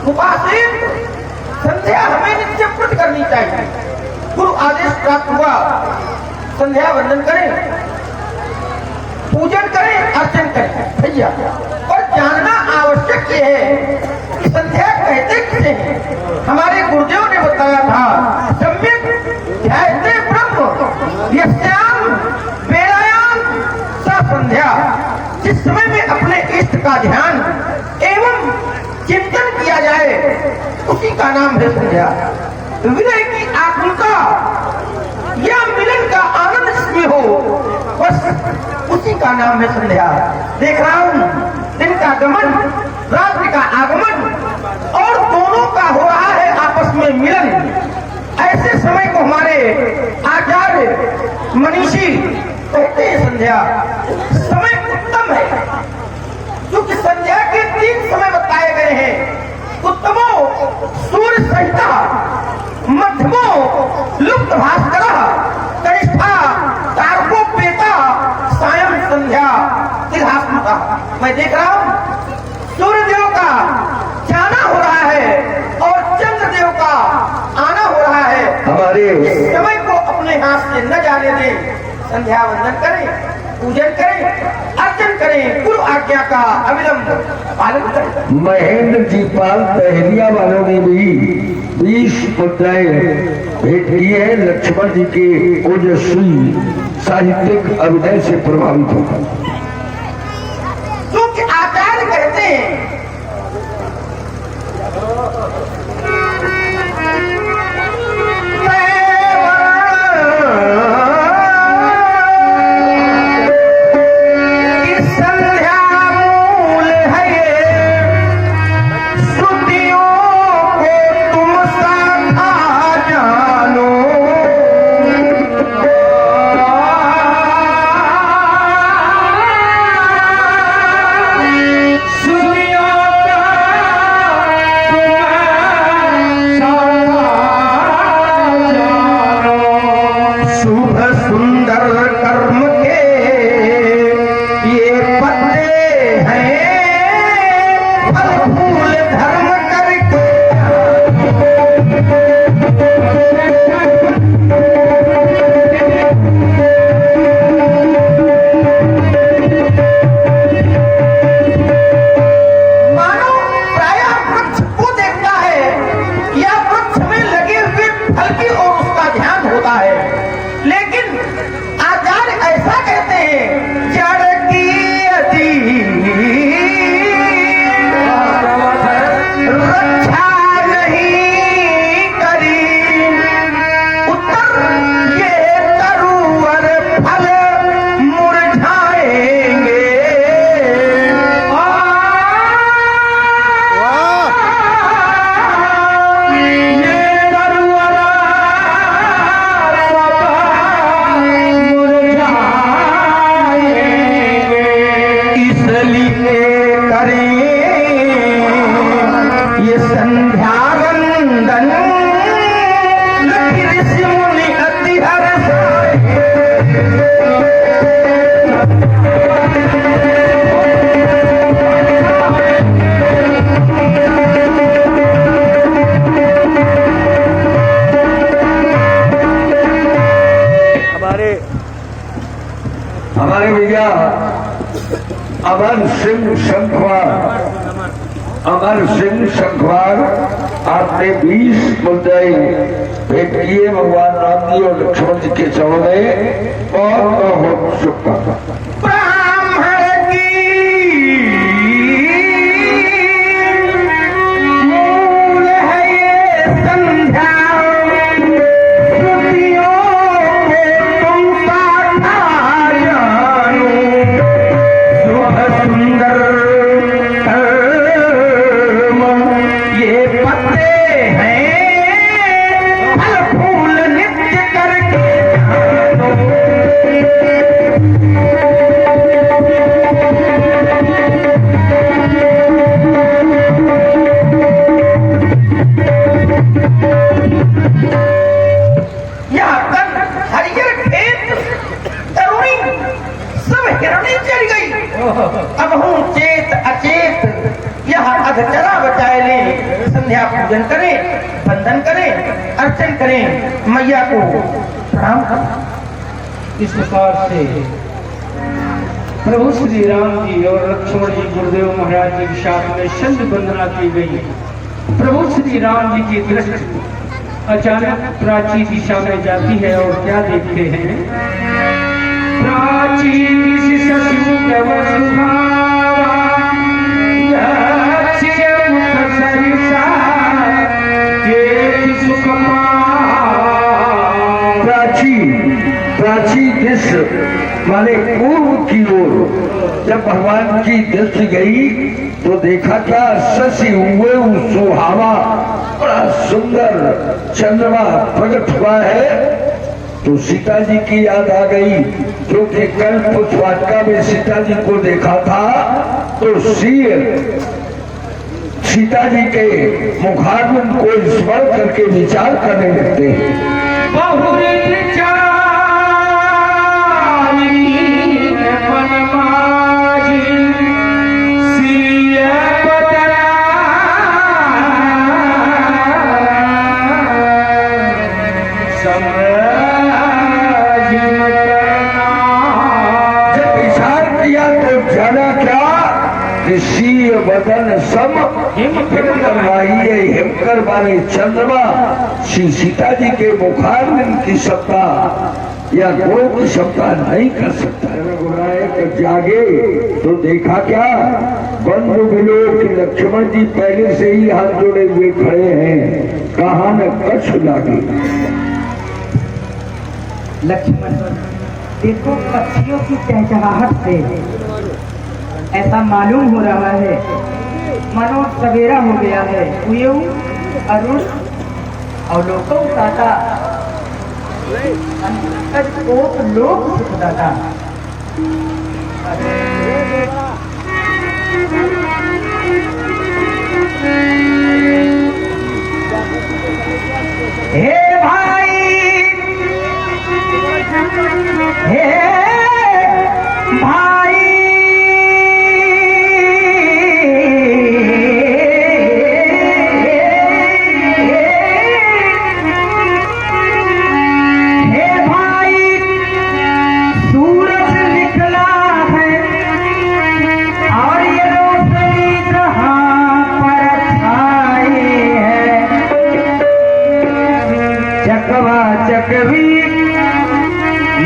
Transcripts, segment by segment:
उपासित संध्या हमें नित्य प्रति करनी चाहिए। गुरु आदेश प्राप्त हुआ, संध्या वंदन करें, पूजन करें, अर्चन करें भैया। और जानना आवश्यक ये है कि संध्या कहते किसे हैं। हमारे गुरुदेव ने बताया था, सम्यक ध्यायते ब्रह्म यस्याम वेलायाम सा संध्या। जिस समय में अपने इष्ट का ध्यान एवं चिंतन किया जाए उसी का नाम है संध्या। विनय की आत्मता या मिलन का आनंद इसमें हो, बस उसी का नाम है संध्या। देख रहा हूं दिन का गमन, रात्रि का आगमन और दोनों का हो रहा है आपस में मिलन। ऐसे समय को हमारे आचार्य मनीषी कहते हैं संध्या। समय उत्तम है, क्योंकि संध्या के 3 समय बताए गए हैं। उत्तमो सूर्य संहिता, मध्यमो लुप्त भास्कर, कनिष्ठा तारकोपेता, सायं संध्या तिघात्मका। मैं देख रहा हूं सूर्यदेव का जाना हो रहा है और चंद्रदेव का आना हो रहा है। हमारे समय को अपने हाथ से न जाने दें। संध्या वंदन करें, पूजन करें, अर्चन करें, गुरु आज्ञा का अविलंब पालन करें। महेंद्र जी पाल टहलिया वालों ने भी 20 मुद्राएं भेंट की है। लक्ष्मण जी के ओजस्वी साहित्यिक अभिनय से प्रभावित होकर क्योंकि आचार्य कहते हैं हमारे भैया अमर सिंह शंखवार आपने 20 मुद्राएं भेंट किए। भगवान राम जी और लक्ष्मण जी के चरणों में बहुत बहुत शुभकामनाएं। लें, संध्या पूजन करें, बंधन करें, अर्चन करें, मैया को प्रणाम करें। इस प्रकार से प्रभु श्री राम जी और लक्ष्मण जी गुरुदेव महाराज जी के साथ में संध्या वंदना की गई। प्रभु श्री राम जी की दृष्टि अचानक प्राची दिशा में जाती है और क्या देखते हैं? प्राची प्राची दिश माने पूर्व की ओर जब भगवान की दृष्टि गई तो देखा क्या? शशि हुए सुहावा बड़ा सुंदर चंद्रमा प्रकट हुआ है। तो सीता जी की याद आ गई, जो कि कल पुष्पवाटिका में सीता जी को देखा था। तो सीता जी के मुखारविंद को स्मरण करके विचार करने लगते हैं। वदन सम हिमकर हिमकर वाले चंद्रमा श्री सीता जी के मुखारविंद की सत्ता या गुणों की सत्ता नहीं कर सकता। गुरुनायक जागे तो देखा क्या? बंधु मिलो कि लक्ष्मण जी पहले से ही हाथ जोड़े हुए खड़े हैं। कहा न कच्छ लागे। लक्ष्मण देखो, पक्षियों की चहचहाहट से ऐसा मालूम हो रहा है मानो सवेरा हो गया है। अरुण अवलोकन दाता लोक सुखदाता। हे भाई, हे भाई,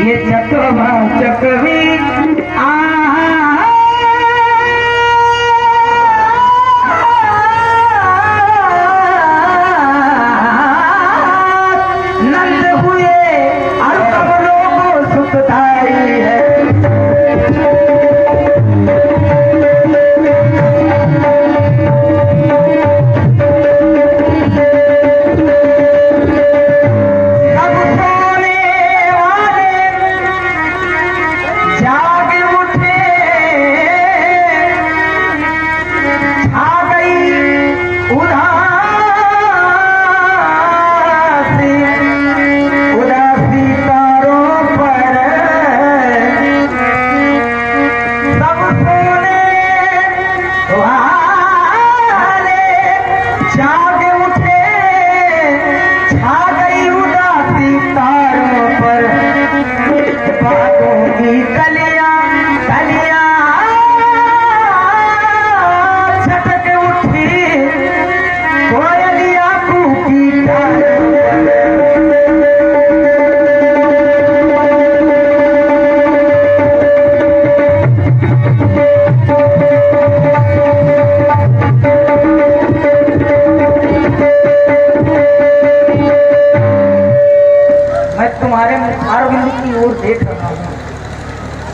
ये चकवा चकवी नंद हुए और कमलों को सुखदाई है।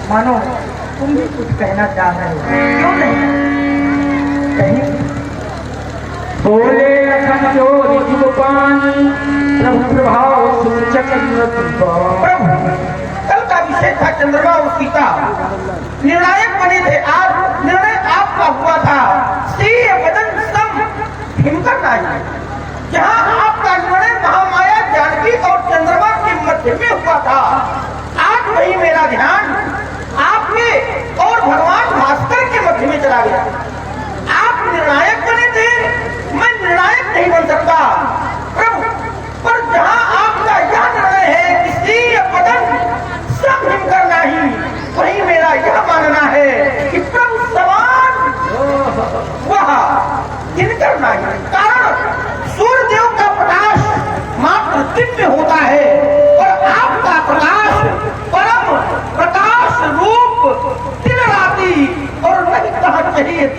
मानो तुम भी कुछ कहना चाह रहे हो, क्यों नहीं? कहीं बोले लखन जोरी जुबान प्रभु प्रभाव प्रभु, कल का विषय था चंद्रमा और सीता। निर्णायक बने थे आप, निर्णय आपका हुआ था। श्री वदन सम हिमकर नहीं, जहाँ आपका निर्णय महामाया जानकी और चंद्रमा के मध्य में हुआ था। आज वही मेरा ध्यान आपके और भगवान भास्कर के मध्य में चला गया। आप निर्णायक बने थे,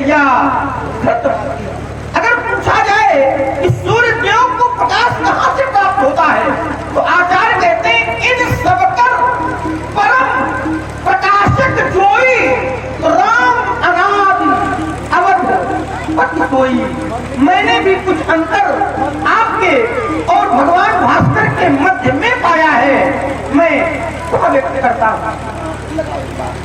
किया। अगर पूछा जाए कि सूर्य देव को प्रकाश कहाँ से प्राप्त होता है, तो आचार्य कहते हैं इन सबकर परम प्रकाशक जोई राम अनादि अवध पति सोई। मैंने भी कुछ अंतर आपके और भगवान भास्कर के मध्य में पाया है, मैं वह व्यक्त करता हूँ।